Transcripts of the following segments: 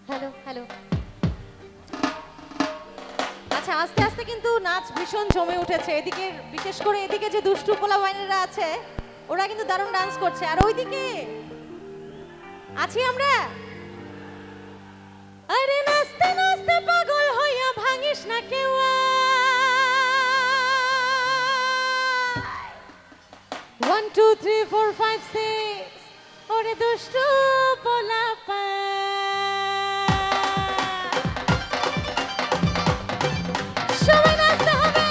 Hello hello. আচ্ছা, আস্তে আস্তে কিন্তু নাচ ভীষণ জমে উঠেছে। এদিকে বিশেষ করে এদিকে যে দুষ্টু পোলাপাইনেরা আছে ওরা কিন্তু দারুণ ডান্স করছে, আর ওইদিকে আছি আমরা। আরে নাচতে নাচতে পাগল হইয়া ভাঙিস না কেউ। 1 2 3 4 5 6 ওরে দুষ্টু পোলাপান, সবাই নাচতে হবে।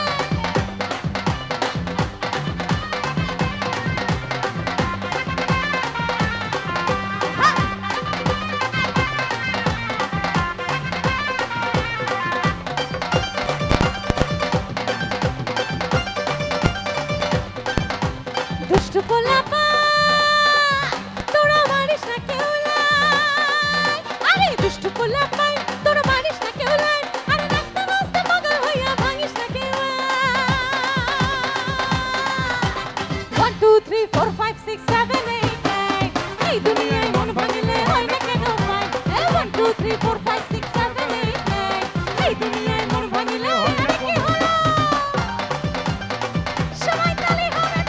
দুষ্টু পোলাপান তোরা মারিস না কেউ লাই, আরে দুষ্টু পোলাপান তোরা মারিস না কেউ লাই, আরে নাচতে নাচতে পাগল হইয়া ভাঙিস না কেউ। 1 2 3 4 5 6 7 8 9 এই দুনিয়ায় মন ভাঙিলে হয় না কেন ভাই। 1 2 3 4 5 6 7 8 9 এই দুনিয়ায় মন ভাঙিলে হয় না কি হলো। সবাই তালি হবে,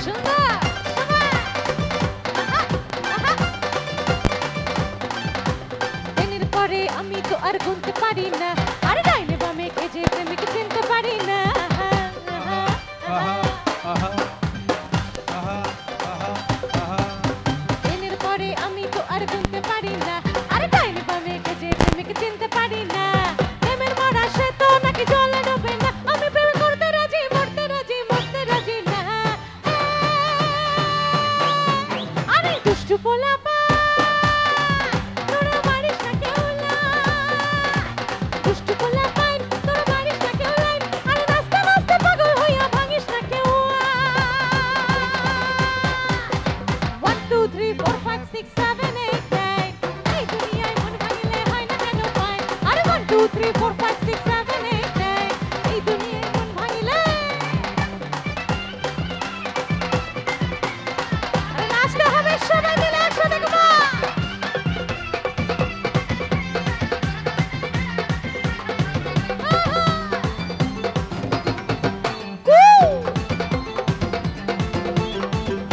সুন্দর সবাই। দিনের পরে আমি তো আর গুনতে পারি না, আরে ডাইনে বামে কে যে প্রেমিক চিনতে পারি না। দিনের পরে আমি তো আর গুনতে পারি না, আরে ডাইনে বামে কে যে প্রেমিক চিনতে পারি না। প্রেমের মরা সে তো নাকি জলে ডোবে না, আমি প্রেম করতে রাজি মরতে রাজি মরতে রাজি না। আরে দুষ্টু পোলাপান তোরা মারিস না কেউ লাই, দুষ্টু পোলাপান তোরা মারিস না কেউ লাই, আরে নাচতে নাচতে পাগল হইয়া ভাঙিস না কেউ। 1 2 3 4 5 6 7 8 9 এই দুনিয়ায় মন ভাঙিলে হয় না কেন ভাই। আরে 1 2 3 4 5 6 7 8 9 এই দুনিয়ায় মন ভাঙিলে, আরে নাচতে হবে সবাই মিলে একসাথে দেখবা।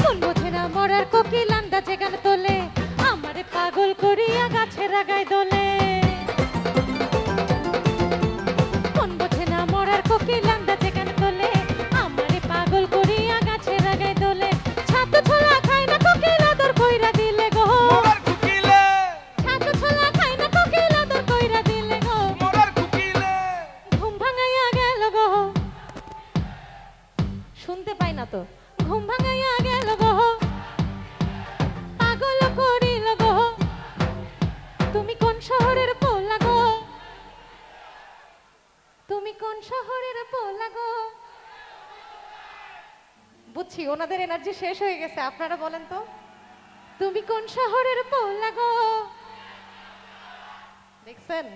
মন বোঝে না মরার কোকিল আন্দাজে গান তোলে, আমারে পাগল করিয়া গাছের আগায় দোলে। মন বোঝে না মরার কোকিল আন্দাজে গান তোলে, আমারে পাগল করিয়া গাছের আগায় দোলে। ছাতু ছোলা খায় না কোকিল আদর কইরা দিলে গো, ছাতু ছোলা খায় না কোকিল আদর কইরা দিলে গো, ঘুম ভাঙাইয়া গেল গো। শুনতে পাই না তো, ঘুম ভাঙাইয়া গেল গো, পাগল করিল গো। তুমি কোন শহরের পোলা গো, তুমি কোন শহরের পোলা গো। বুঝছি ওনাদের এনার্জি শেষ হয়ে গেছে, আপনারা বলেন তো তুমি কোন শহরের পোলা গো। দেখছেন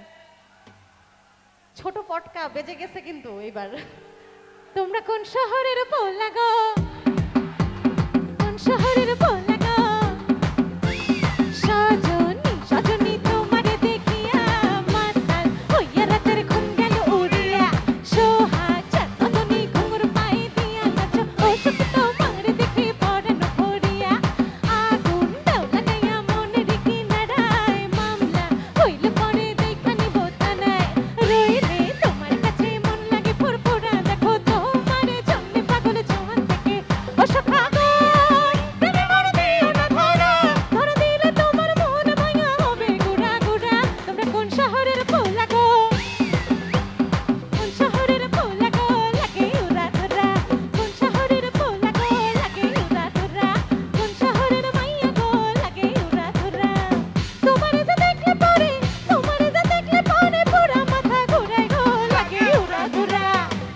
ছোট পটকা বেজে গেছে কিন্তু এবার। তোমরা কোন শহরের পোলা গো, কোন শহরের পোলা গো। সজনী সজনী তোমারে দেখিয়া মাতাল হইয়া রাতের ঘুম গেল উড়িয়া, সোহাগ চাঁদনী ঘুঙুর পায়ে দিয়া নাচো ও সুখ তোমার দেখে পরানো ভরিয়া। আগুন দাও লাগাইয়া মনের কিনারায়, মামলা হইল পরে দেখা নিব থানায়। রইলে তোমার কাছে মন লাগে ফুরফুরা, দেখো তোমারে জন্মে পাগল জোয়ান থেকে ও সখা গো। প্রেমে মন দিও না ধরা, ধরা দিলে তোমার মন ভাঙা হবে গুড়া গুড়া। তোমরা কোন শহরের পোলা গো, কোন শহরের পোলা গো লাগে উড়া ধরা, কোন শহরের পোলা গো লাগে উড়া ধরা, কোন শহরের মাইয়া গো লাগে উড়া ধরা। তোমারে যে দেখলে পরে, তোমারে যে দেখলে পরে পুরা মাথা ঘুরায় গো লাগে উড়া ধরা,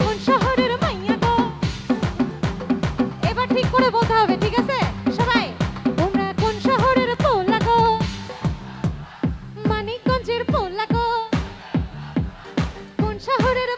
কোন শহরের মাইয়া গো। এবার ঠিক করে বলতে হবে, ঠিক আছে সবাই। তোমরা কোন শহরের পোলা গো, মানিকগঞ্জের পোলা গো, শহরের